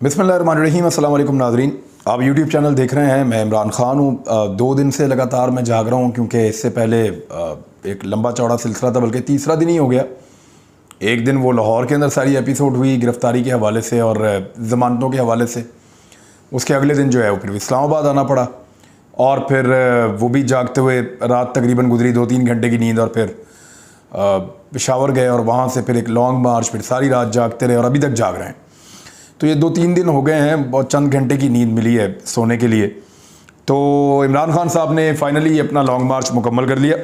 बिस्मिल्लाहिर्रहमानिर्रहीम, अस्सलाम वालेकुम नाज़रीन। आप यूट्यूब चैनल देख रहे हैं। मैं इमरान ख़ान हूँ। 2 दिन से लगातार मैं जाग रहा हूँ क्योंकि इससे पहले एक लंबा चौड़ा सिलसिला था, बल्कि तीसरा दिन ही हो गया। एक दिन वो लाहौर के अंदर सारी एपिसोड हुई गिरफ़्तारी के हवाले से और ज़मानतों के हवाले से। उसके अगले दिन जो है वो फिर इस्लामाबाद आना पड़ा और फिर वो भी जागते हुए रात तकरीबन गुजरी 2-3 घंटे की नींद, और फिर पेशावर गए और वहाँ से फिर एक लॉन्ग मार्च, फिर सारी रात जागते रहे और अभी तक जाग रहे हैं। तो ये 2-3 दिन हो गए हैं, बहुत चंद घंटे की नींद मिली है सोने के लिए। तो इमरान खान साहब ने फाइनली अपना लॉन्ग मार्च मुकम्मल कर लिया।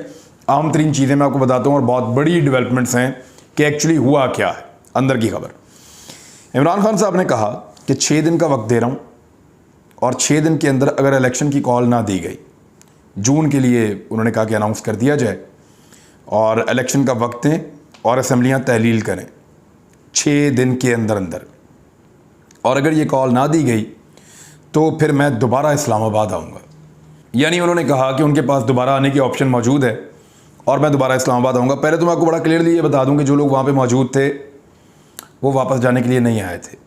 अहम तरीन चीज़ें मैं आपको बताता हूँ और बहुत बड़ी डेवलपमेंट्स हैं कि एक्चुअली हुआ क्या है। अंदर की खबर, इमरान खान साहब ने कहा कि 6 दिन का वक्त दे रहा हूँ और 6 दिन के अंदर अगर इलेक्शन की कॉल ना दी गई, जून के लिए उन्होंने कहा कि अनाउंस कर दिया जाए और इलेक्शन का वक्त दें और असम्बलियाँ तहलील करें 6 दिन के अंदर अंदर, और अगर ये कॉल ना दी गई तो फिर मैं दोबारा इस्लामाबाद आऊँगा। यानी उन्होंने कहा कि उनके पास दोबारा आने की ऑप्शन मौजूद है और मैं दोबारा इस्लामाबाद आऊँगा। पहले तो मैं आपको बड़ा क्लियरली ये बता दूँ कि जो लोग वहाँ पे मौजूद थे वो वापस जाने के लिए नहीं आए थे।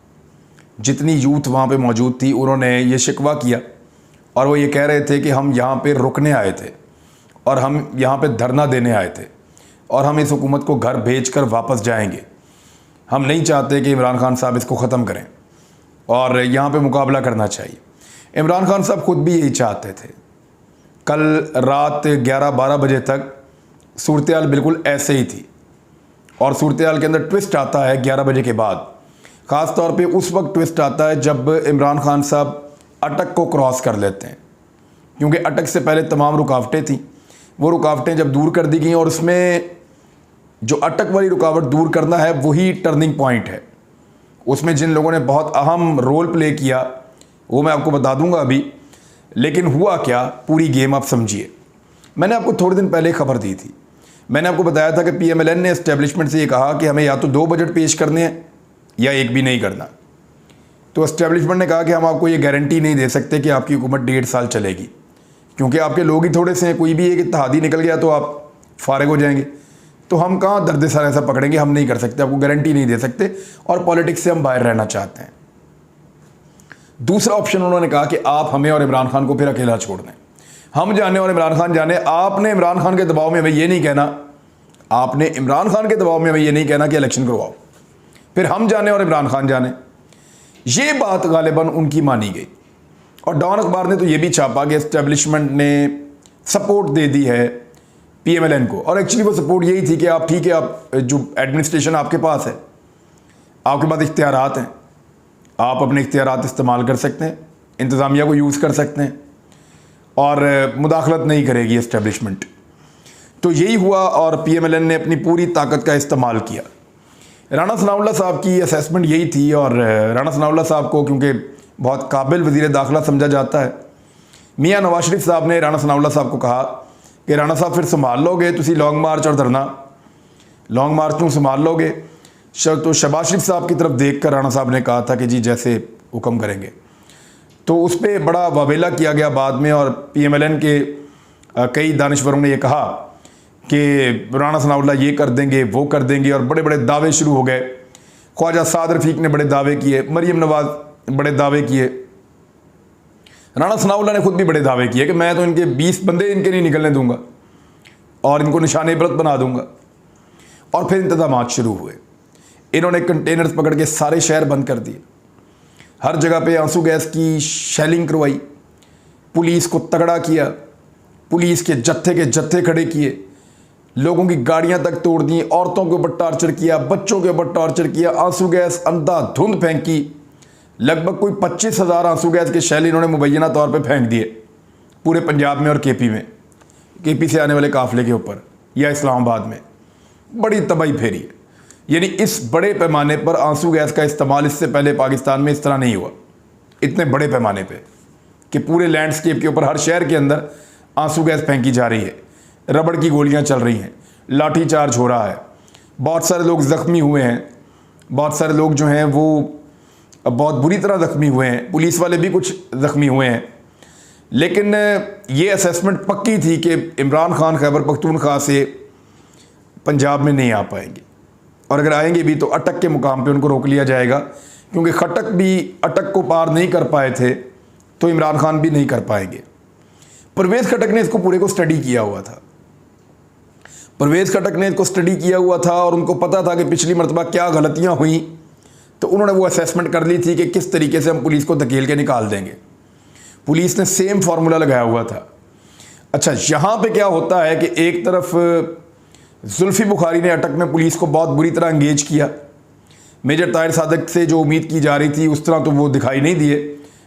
जितनी यूथ वहाँ पे मौजूद थी उन्होंने ये शिकवा किया और वो ये कह रहे थे कि हम यहाँ पे रुकने आए थे और हम यहाँ पे धरना देने आए थे और हम इस हुकूमत को घर भेज कर वापस जाएंगे। हम नहीं चाहते कि इमरान खान साहब इसको ख़त्म करें और यहाँ पे मुकाबला करना चाहिए। इमरान खान साहब खुद भी यही चाहते थे। कल रात 11-12 बजे तक सूरत हाल बिल्कुल ऐसे ही थी और सूरत हाल के अंदर ट्विस्ट आता है 11 बजे के बाद। ख़ास तौर पे उस वक्त ट्विस्ट आता है जब इमरान खान साहब अटक को क्रॉस कर लेते हैं, क्योंकि अटक से पहले तमाम रुकावटें थीं। वो रुकावटें जब दूर कर दी गई और उसमें जो अटक वाली रुकावट दूर करना है वही टर्निंग पॉइंट है। उसमें जिन लोगों ने बहुत अहम रोल प्ले किया वो मैं आपको बता दूंगा अभी। लेकिन हुआ क्या, पूरी गेम आप समझिए। मैंने आपको थोड़े दिन पहले खबर दी थी। मैंने आपको बताया था कि PMLN ने एस्टेब्लिशमेंट से ये कहा कि हमें या तो 2 बजट पेश करने हैं या एक भी नहीं करना। तो एस्टेब्लिशमेंट ने कहा कि हम आपको ये गारंटी नहीं दे सकते कि आपकी हुकूमत 1.5 साल चलेगी, क्योंकि आपके लोग ही थोड़े से हैं। कोई भी एक इत्तेहादी निकल गया तो आप फारिग हो जाएंगे। तो हम कहाँ दर्द सर ऐसा पकड़ेंगे, हम नहीं कर सकते, आपको गारंटी नहीं दे सकते और पॉलिटिक्स से हम बाहर रहना चाहते हैं। दूसरा ऑप्शन उन्होंने कहा कि आप हमें और इमरान खान को फिर अकेला छोड़ दें, हम जाने और इमरान खान जाने। आपने इमरान खान के दबाव में हमें ये नहीं कहना, आपने इमरान खान के दबाव में हमें ये नहीं कहना कि इलेक्शन करवाओ, फिर हम जाने और इमरान खान जाने। ये बात गालिबन उनकी मानी गई और डॉन अखबार ने तो ये भी छापा कि एस्टेब्लिशमेंट ने सपोर्ट दे दी है PMLN को। और एक्चुअली वो सपोर्ट यही थी कि आप ठीक है, आप जो एडमिनिस्ट्रेशन आपके पास है, आपके पास इख्तियारात हैं, आप अपने इख्तियारात इस्तेमाल कर सकते हैं, इंतज़ामिया को यूज़ कर सकते हैं और मुदाखलत नहीं करेगी एस्टेब्लिशमेंट। तो यही हुआ और PMLN ने अपनी पूरी ताकत का इस्तेमाल किया। राना सनाउल्लाह साहब की असेसमेंट यही थी और राना सनाउल्लाह साहब को क्योंकि बहुत काबिल वज़ीर दाखिला समझा जाता है, मियाँ नवाज शरीफ साहब ने राना सनाउल्लाह साहब को कहा कि राना साहब फिर संभाल लोगे तुसी लॉन्ग मार्च और धरना, लॉन्ग मार्च को संभाल लोगे। तो शहबाज शरीफ साहब की तरफ देख कर राना साहब ने कहा था कि जी जैसे हुक्म करेंगे। तो उस पर बड़ा वावेला किया गया बाद में और PMLN के कई दानिश्वरों ने यह कहा कि राना सनाउल्लाह ये कर देंगे वो कर देंगे और बड़े बड़े दावे शुरू हो गए। ख्वाजा साद रफ़ीक ने बड़े दावे किए, मरीम नवाज बड़े दावे किए, राना सनाउल्लाह ने खुद भी बड़े दावे किए कि मैं तो इनके 20 बंदे इनके नहीं निकलने दूंगा और इनको निशान इबरत बना दूंगा। और फिर इंतजामात शुरू हुए। इन्होंने कंटेनर्स पकड़ के सारे शहर बंद कर दिए, हर जगह पे आंसू गैस की शेलिंग करवाई, पुलिस को तगड़ा किया, पुलिस के जत्थे खड़े किए, लोगों की गाड़ियां तक तोड़ दी, औरतों के ऊपर टॉर्चर किया, बच्चों के ऊपर टॉर्चर किया, आंसू गैस अंधाधुंध फेंकी। लगभग कोई 25,000 आंसू गैस के शैल इन्होंने मुबैना तौर पे फेंक दिए पूरे पंजाब में और KP में, KP से आने वाले काफ़िले के ऊपर या इस्लामाबाद में। बड़ी तबाही फेरी है। यानी इस बड़े पैमाने पर आंसू गैस का इस्तेमाल इससे पहले पाकिस्तान में इस तरह नहीं हुआ, इतने बड़े पैमाने पे कि पूरे लैंडस्केप के ऊपर हर शहर के अंदर आंसू गैस फेंकी जा रही है, रबड़ की गोलियां चल रही हैं, लाठी चार्ज हो रहा है, बहुत सारे लोग ज़ख्मी हुए हैं, बहुत सारे लोग जो हैं वो बहुत बुरी तरह ज़ख्मी हुए हैं, पुलिस वाले भी कुछ ज़ख्मी हुए हैं। लेकिन ये असेसमेंट पक्की थी कि इमरान खान खैबर पख्तूनख्वा से पंजाब में नहीं आ पाएंगे और अगर आएंगे भी तो अटक के मुकाम पे उनको रोक लिया जाएगा क्योंकि खट्टक भी अटक को पार नहीं कर पाए थे तो इमरान खान भी नहीं कर पाएंगे। परवेज़ खट्टक ने इसको पूरे को स्टडी किया हुआ था। परवेज़ खट्टक ने इसको स्टडी किया हुआ था और उनको पता था कि पिछली मरतबा क्या गलतियां हुई, तो उन्होंने वो असेसमेंट कर ली थी कि किस तरीके से हम पुलिस को धकेल के निकाल देंगे। पुलिस ने सेम फार्मूला लगाया हुआ था। अच्छा, यहाँ पे क्या होता है कि एक तरफ जुल्फ़ी बुखारी ने अटक में पुलिस को बहुत बुरी तरह इंगेज किया। मेजर ताहिर सादक से जो उम्मीद की जा रही थी उस तरह तो वो दिखाई नहीं दिए,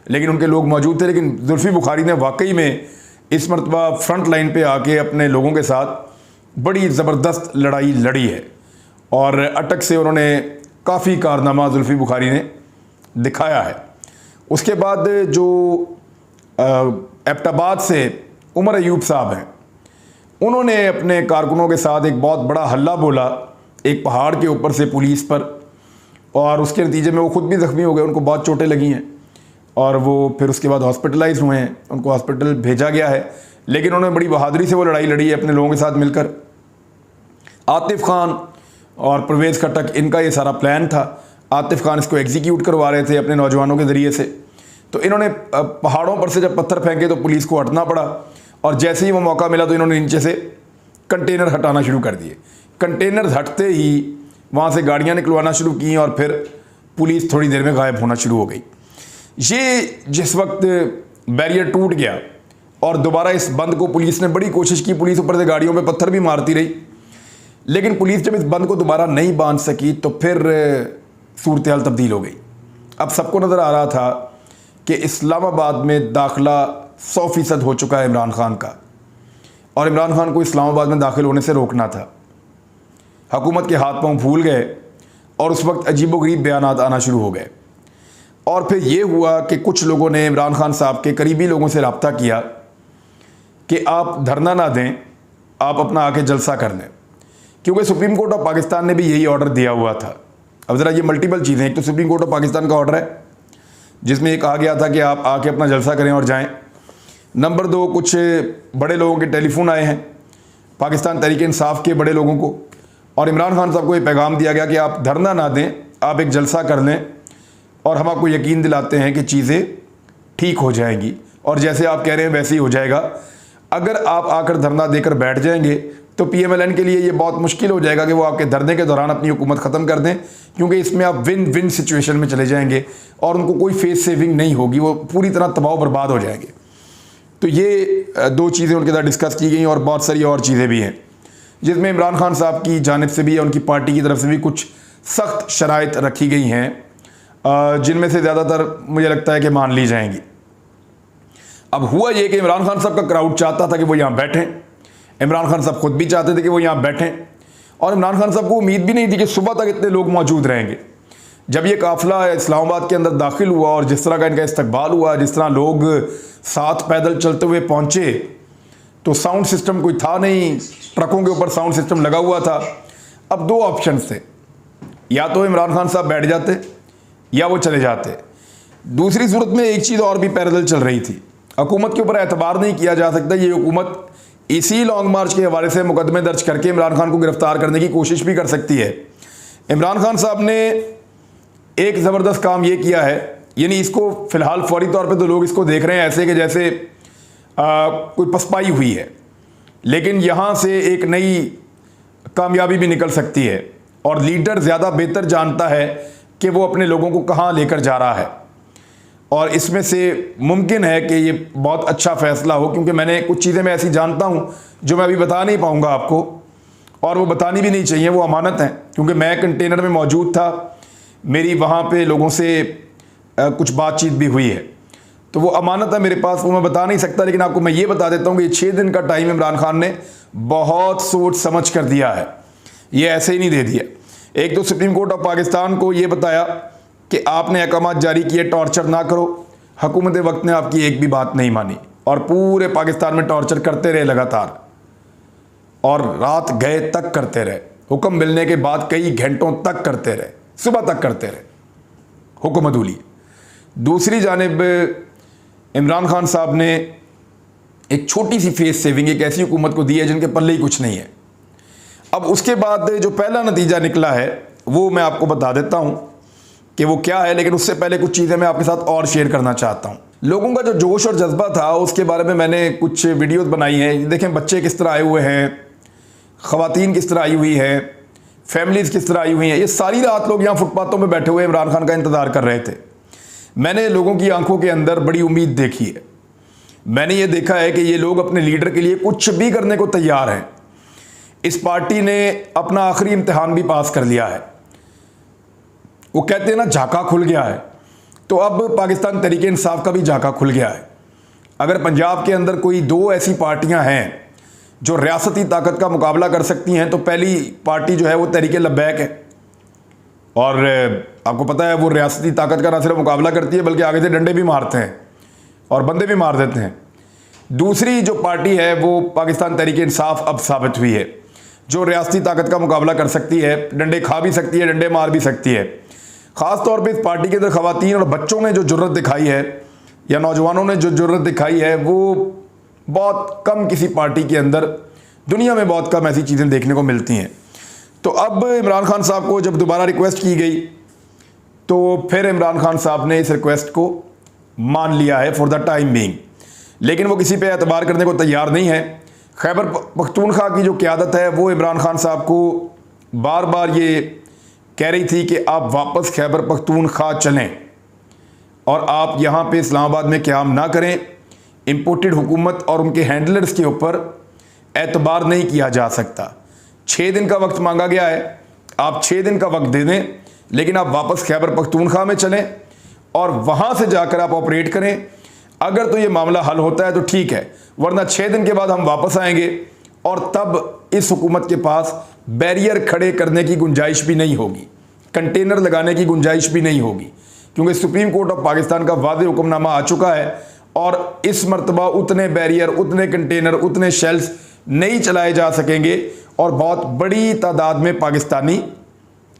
लेकिन उनके लोग मौजूद थे। लेकिन जुल्फ़ी बुखारी ने वाकई में इस मरतबा फ्रंट लाइन पे आके अपने लोगों के साथ बड़ी ज़बरदस्त लड़ाई लड़ी है और अटक से उन्होंने काफ़ी कारनामा जुल्फ़ी बुखारी ने दिखाया है। उसके बाद जो एबटाबाद से उमर अयूब साहब हैं, उन्होंने अपने कारकुनों के साथ एक बहुत बड़ा हल्ला बोला एक पहाड़ के ऊपर से पुलिस पर, और उसके नतीजे में वो खुद भी ज़ख्मी हो गए, उनको बहुत चोटें लगी हैं और वो फिर उसके बाद हॉस्पिटलाइज हुए हैं, उनको हॉस्पिटल भेजा गया है। लेकिन उन्होंने बड़ी बहादुरी से वो लड़ाई लड़ी है अपने लोगों के साथ मिलकर। आतिफ खान और परवेज़ खट्टक, इनका ये सारा प्लान था। आतिफ खान इसको एग्जीक्यूट करवा रहे थे अपने नौजवानों के ज़रिए से। तो इन्होंने पहाड़ों पर से जब पत्थर फेंके तो पुलिस को हटना पड़ा, और जैसे ही वो मौका मिला तो इन्होंने नीचे से कंटेनर हटाना शुरू कर दिए। कंटेनर हटते ही वहाँ से गाड़ियाँ निकलवाना शुरू की और फिर पुलिस थोड़ी देर में गायब होना शुरू हो गई। ये जिस वक्त बैरियर टूट गया और दोबारा इस बंद को पुलिस ने बड़ी कोशिश की, पुलिस ऊपर से गाड़ियों पे पत्थर भी मारती रही, लेकिन पुलिस जब इस बंद को दोबारा नहीं बांध सकी तो फिर सूरत हाल तब्दील हो गई। अब सबको नज़र आ रहा था कि इस्लामाबाद में दाखिला 100% हो चुका है इमरान खान का, और इमरान खान को इस्लामाबाद में दाखिल होने से रोकना था। हुकूमत के हाथ पांव फूल गए और उस वक्त अजीबोगरीब बयानात आना शुरू हो गए। और फिर ये हुआ कि कुछ लोगों ने इमरान खान साहब के करीबी लोगों से रब्ता किया कि आप धरना ना दें, आप अपना आके जलसा कर लें, क्योंकि सुप्रीम कोर्ट ऑफ पाकिस्तान ने भी यही ऑर्डर दिया हुआ था। अब ज़रा ये मल्टीपल चीज़ें, एक तो सुप्रीम कोर्ट ऑफ पाकिस्तान का ऑर्डर है जिसमें ये कहा गया था कि आप आके अपना जलसा करें और जाएं। नंबर 2, कुछ बड़े लोगों के टेलीफोन आए हैं पाकिस्तान तहरीक इंसाफ के बड़े लोगों को, और इमरान खान साहब को ये पैगाम दिया गया कि आप धरना ना दें, आप एक जलसा कर लें और हम आपको यकीन दिलाते हैं कि चीज़ें ठीक हो जाएंगी, और जैसे आप कह रहे हैं वैसे ही हो जाएगा। अगर आप आकर धरना देकर बैठ जाएंगे तो PMLN के लिए ये बहुत मुश्किल हो जाएगा कि वो आपके धरने के दौरान अपनी हुकूमत ख़त्म कर दें, क्योंकि इसमें आप विन विन सिचुएशन में चले जाएंगे और उनको कोई फेस सेविंग नहीं होगी, वो पूरी तरह तबाह बर्बाद हो जाएंगे। तो ये 2 चीज़ें उनके साथ डिस्कस की गई और बहुत सारी और चीज़ें भी हैं जिसमें इमरान खान साहब की जानिब से भी या उनकी पार्टी की तरफ से भी कुछ सख्त शराइत रखी गई हैं, जिनमें से ज़्यादातर मुझे लगता है कि मान ली जाएंगी। अब हुआ ये कि इमरान खान साहब का क्राउड चाहता था कि वो यहाँ बैठें, इमरान खान साहब खुद भी चाहते थे कि वो यहाँ बैठें, और इमरान खान साहब को उम्मीद भी नहीं थी कि सुबह तक इतने लोग मौजूद रहेंगे। जब ये काफ़िला इस्लामाबाद के अंदर दाखिल हुआ और जिस तरह का इनका इस्तकबाल हुआ, जिस तरह लोग साथ पैदल चलते हुए पहुँचे, तो साउंड सिस्टम कोई था नहीं, ट्रकों के ऊपर साउंड सिस्टम लगा हुआ था। अब 2 ऑप्शन थे, या तो इमरान खान साहब बैठ जाते या वो चले जाते। दूसरी सूरत में एक चीज़ और भी पैरेलल चल रही थी, हुकूमत के ऊपर एतबार नहीं किया जा सकता। ये हुकूमत इसी लॉन्ग मार्च के हवाले से मुकदमे दर्ज करके इमरान खान को गिरफ्तार करने की कोशिश भी कर सकती है। इमरान खान साहब ने एक ज़बरदस्त काम ये किया है, यानी इसको फ़िलहाल फौरी तौर पे तो लोग इसको देख रहे हैं ऐसे कि जैसे कोई पसपाई हुई है, लेकिन यहाँ से एक नई कामयाबी भी निकल सकती है, और लीडर ज़्यादा बेहतर जानता है कि वो अपने लोगों को कहाँ लेकर जा रहा है, और इसमें से मुमकिन है कि ये बहुत अच्छा फ़ैसला हो, क्योंकि मैंने कुछ चीज़ें मैं ऐसी जानता हूँ जो मैं अभी बता नहीं पाऊँगा आपको, और वो बतानी भी नहीं चाहिए, वो अमानत हैं, क्योंकि मैं कंटेनर में मौजूद था, मेरी वहाँ पे लोगों से कुछ बातचीत भी हुई है, तो वो अमानत है मेरे पास, वो मैं बता नहीं सकता। लेकिन आपको मैं ये बता देता हूँ कि 6 दिन का टाइम इमरान खान ने बहुत सोच समझ कर दिया है, ये ऐसे ही नहीं दे दिया। एक तो सुप्रीम कोर्ट ऑफ पाकिस्तान को ये बताया कि आपने अहकाम जारी किए टॉर्चर ना करो, हुकूमत वक्त ने आपकी एक भी बात नहीं मानी और पूरे पाकिस्तान में टॉर्चर करते रहे लगातार, और रात गए तक करते रहे, हुक्म मिलने के बाद कई घंटों तक करते रहे, सुबह तक करते रहे, हुक्म अदूली। दूसरी जानिब इमरान खान साहब ने एक छोटी सी फेस सेविंग एक ऐसी हुकूमत को दी है जिनके पल्ले ही कुछ नहीं है। अब उसके बाद जो पहला नतीजा निकला है वो मैं आपको बता देता हूँ कि वो क्या है, लेकिन उससे पहले कुछ चीज़ें मैं आपके साथ और शेयर करना चाहता हूँ। लोगों का जो जोश और जज्बा था उसके बारे में मैंने कुछ वीडियोस बनाई हैं। देखें बच्चे किस तरह आए हुए हैं, ख़वातीन किस तरह आई हुई है, फैमिलीज़ किस तरह आई हुई हैं। ये सारी रात लोग यहाँ फुटपाथों में बैठे हुए इमरान खान का इंतज़ार कर रहे थे। मैंने लोगों की आंखों के अंदर बड़ी उम्मीद देखी है। मैंने ये देखा है कि ये लोग अपने लीडर के लिए कुछ भी करने को तैयार हैं। इस पार्टी ने अपना आखिरी इम्तिहान भी पास कर लिया है। वो कहते हैं ना झाका खुल गया है, तो अब पाकिस्तान तहरीक इंसाफ का भी झाका खुल गया है। अगर पंजाब के अंदर कोई दो ऐसी पार्टियां हैं जो रियासती ताकत का मुकाबला कर सकती हैं, तो पहली पार्टी जो है वो तहरीक लब्बैक है। और आपको पता है वो रियासती ताकत का ना सिर्फ मुकाबला करती है बल्कि आगे से डंडे भी मारते हैं और बंदे भी मार देते हैं। दूसरी जो पार्टी है वो पाकिस्तान तहरीक इंसाफ अब साबित हुई है, जो रियासती ताकत का मुकाबला कर सकती है, डंडे खा भी सकती है, डंडे मार भी सकती है। ख़ास तौर पे इस पार्टी के अंदर ख़वातीन और बच्चों ने जो जुर्रत दिखाई है या नौजवानों ने जो जुर्रत दिखाई है वो बहुत कम किसी पार्टी के अंदर, दुनिया में बहुत कम ऐसी चीज़ें देखने को मिलती हैं। तो अब इमरान खान साहब को जब दोबारा रिक्वेस्ट की गई तो फिर इमरान खान साहब ने इस रिक्वेस्ट को मान लिया है फॉर द टाइम बीइंग, लेकिन वो किसी पे एतबार करने को तैयार नहीं है। खैबर पख्तूनख्वा की जो क़यादत है वो इमरान खान साहब को बार बार ये कह रही थी कि आप वापस खैबर पख्तूनख्वा चलें और आप यहाँ पे इस्लामाबाद में क़याम ना करें। इम्पोर्टेड हुकूमत और उनके हैंडलर्स के ऊपर एतबार नहीं किया जा सकता। 6 दिन का वक्त मांगा गया है, आप 6 दिन का वक्त दे दें, लेकिन आप वापस खैबर पख्तूनख्वा में चलें और वहाँ से जाकर आप ऑपरेट करें। अगर तो ये मामला हल होता है तो ठीक है, वरना 6 दिन के बाद हम वापस आएंगे और तब इस हुकूमत के पास बैरियर खड़े करने की गुंजाइश भी नहीं होगी, कंटेनर लगाने की गुंजाइश भी नहीं होगी, क्योंकि सुप्रीम कोर्ट ऑफ पाकिस्तान का वाज़ेह हुक्मनामा आ चुका है और इस मरतबा उतने बैरियर, उतने कंटेनर, उतने शेल्स नहीं चलाए जा सकेंगे और बहुत बड़ी तादाद में पाकिस्तानी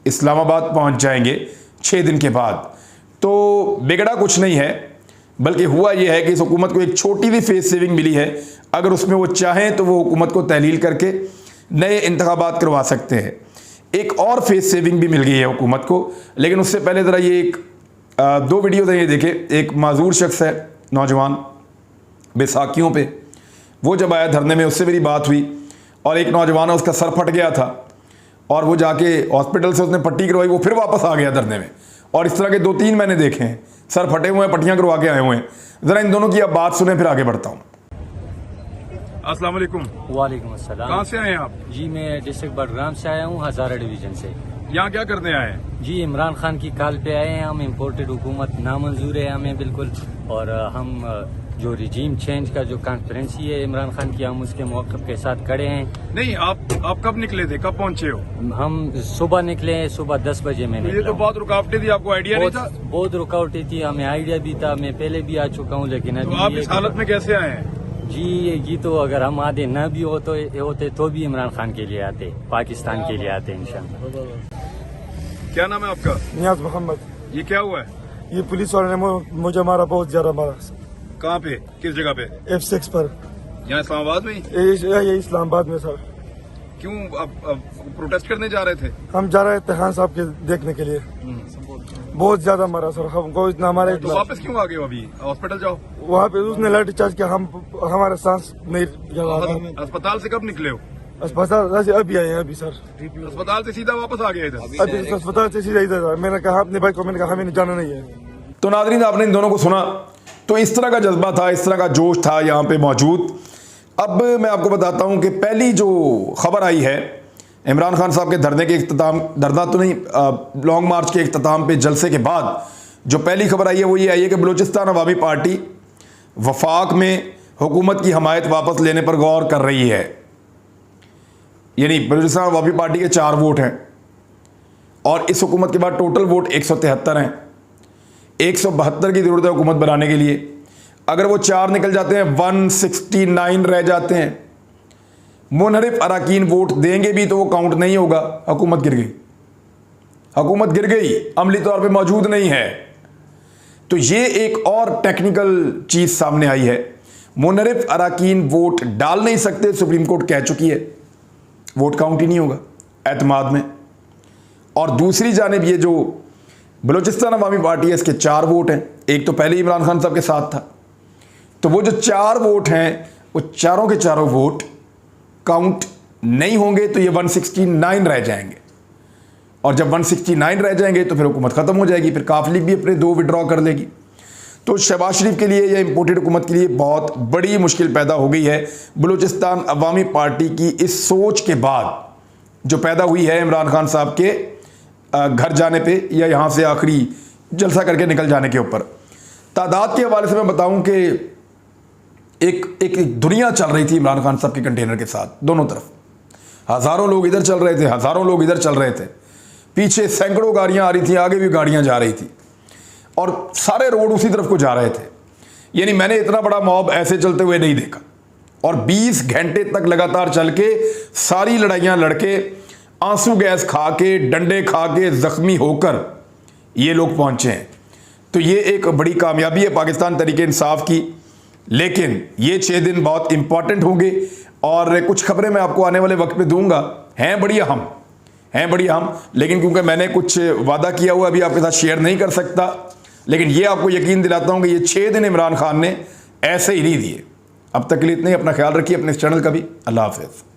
इस्लामाबाद पहुंच जाएंगे 6 दिन के बाद। तो बिगड़ा कुछ नहीं है, बल्कि हुआ यह है कि इस हुकूमत को एक छोटी सी फेस सेविंग मिली है। अगर उसमें वो चाहें तो वो हुकूमत को तहलील करके नए इंतखाबात करवा सकते हैं। एक और फेस सेविंग भी मिल गई है हुकूमत को, लेकिन उससे पहले ज़रा ये दो वीडियो हैं, ये देखें। एक माजूर शख्स है, नौजवान, बैसाखियों पे वो जब आया धरने में उससे मेरी बात हुई और एक नौजवान है उसका सर फट गया था और वो जाके हॉस्पिटल से उसने पट्टी करवाई, वो फिर वापस आ गया धरने में। और इस तरह के 2-3 मैंने देखे हैं, सर फटे हुए हैं, पट्टियाँ करवा के आए हुए हैं। ज़रा इन दोनों की आप बात सुने फिर आगे बढ़ता हूँ। अस्सलाम वालेकुम। वालेकुम अस्सलाम। कहाँ से आए हैं आप? जी मैं डिस्ट्रिक्ट बडगाम से आया हूँ, हज़ारा डिवीजन से। यहाँ क्या करने आए हैं? जी इमरान खान की कॉल पे आए हैं हम। इम्पोर्टेड हुकूमत नामंजूर है हमें बिल्कुल, और हम जो रिजीम चेंज का जो कॉन्फ्रेंसी है इमरान खान की, हम उसके मौक़िफ़ के साथ खड़े हैं। नहीं, आप कब निकले थे, कब पहुंचे हो? हम सुबह निकले, सुबह 10 बजे में ये तो बहुत रुकावटें थी, आपको आइडिया नहीं था? बहुत रुकावटें थी, हमें आइडिया भी था, मैं पहले भी आ चुका हूँ, लेकिन तो आप इस हालत में कैसे आए हैं? जी ये तो अगर हम आधे न भी होते तो भी इमरान खान के लिए आते, पाकिस्तान के लिए आते इंशाल्लाह। क्या नाम है आपका? नियाज मोहम्मद। ये क्या हुआ है? ये पुलिस वाले ने मुझे मारा, बहुत ज्यादा मारा। कहाँ पे, किस जगह पे? F6 पर, यहाँ इस्लामाबाद में? ये इस्लामाबाद में सर। क्यों अब प्रोटेस्ट करने जा रहे थे? हम जा रहे थे खान साहब के देखने के लिए। बहुत ज्यादा मारा सर, हमको इतना मारा। तो वापस क्यों आ गए हो? अभी हॉस्पिटल जाओ। वहाँ पे उसने लाठी चार्ज किया, हमारा सांस नहीं तो अस्पताल से कब निकले हो? अस्पताल से अभी आए हैं, अभी सर। अस्पताल से सीधा वापस आ गए इधर? अभी अस्पताल से सीधा इधर। मैंने कहा अपने भाई को, मैंने कहा हमें जाना नहीं है। तो नाज़रीन, आपने इन दोनों को सुना, तो इस तरह का जज्बा था, इस तरह का जोश था यहाँ पे मौजूद। अब मैं आपको बताता हूँ कि पहली जो खबर आई है इमरान खान साहब के धरने के इख्तिताम, धरना तो नहीं, लॉन्ग मार्च के इख्तिताम पे जलसे के बाद जो पहली खबर आई है वो ये आई है कि बलूचिस्तान अवामी पार्टी वफाक में हुकूमत की हमायत वापस लेने पर गौर कर रही है। यानी बलूचिस्तान अवामी पार्टी के 4 वोट हैं और इस हुकूमत के बाद टोटल वोट 173 हैं। 172 की ज़रूरत है हुकूमत बनाने के लिए। अगर वो 4 निकल जाते हैं, 169 रह जाते हैं। मुनहरिफ अराकीन वोट देंगे भी तो वो काउंट नहीं होगा। हुकूमत गिर गई, हुकूमत गिर गई, अमली तौर पे मौजूद नहीं है। तो ये एक और टेक्निकल चीज़ सामने आई है। मुनहरिफ अराकीन वोट डाल नहीं सकते, सुप्रीम कोर्ट कह चुकी है, वोट काउंट ही नहीं होगा एतमाद में। और दूसरी जानिब ये जो बलूचिस्तान अवामी पार्टी है, इसके 4 वोट हैं। एक तो पहले इमरान खान साहब के साथ था, तो वो जो 4 वोट हैं वो चारों के चारों वोट काउंट नहीं होंगे, तो ये 169 रह जाएंगे। और जब 169 रह जाएंगे तो फिर हुकूमत ख़त्म हो जाएगी, फिर काफ लीग भी अपने 2 विड्रॉ कर लेगी। तो शहबाज शरीफ के लिए या इम्पोर्टेड हुकूमत के लिए बहुत बड़ी मुश्किल पैदा हो गई है। बलूचिस्तान अवामी पार्टी की इस सोच के बाद जो पैदा हुई है इमरान खान साहब के घर जाने पे या यहाँ से आखिरी जलसा करके निकल जाने के ऊपर। तादाद के हवाले से मैं बताऊं कि एक दुनिया चल रही थी इमरान खान साहब के कंटेनर के साथ, दोनों तरफ हज़ारों लोग इधर चल रहे थे, हज़ारों लोग इधर चल रहे थे, पीछे सैकड़ों गाड़ियाँ आ रही थी, आगे भी गाड़ियाँ जा रही थी और सारे रोड उसी तरफ को जा रहे थे। यानी मैंने इतना बड़ा मॉब ऐसे चलते हुए नहीं देखा। और 20 घंटे तक लगातार चल के सारी लड़ाइयाँ लड़के, आंसू गैस खा के, डंडे खा के, ज़ख्मी होकर ये लोग पहुँचे हैं। तो ये एक बड़ी कामयाबी है पाकिस्तान तरीके इंसाफ की। लेकिन ये 6 दिन बहुत इंपॉर्टेंट होंगे और कुछ खबरें मैं आपको आने वाले वक्त पे दूंगा, हैं बड़ी अहम, लेकिन क्योंकि मैंने कुछ वादा किया हुआ अभी आपके साथ शेयर नहीं कर सकता। लेकिन ये आपको यकीन दिलाता हूं कि ये 6 दिन इमरान खान ने ऐसे ही नहीं दिए। अब तक के लिए इतने ही। अपना ख्याल रखिए, अपने इस चैनल का भी। अल्लाह हाफ़िज़।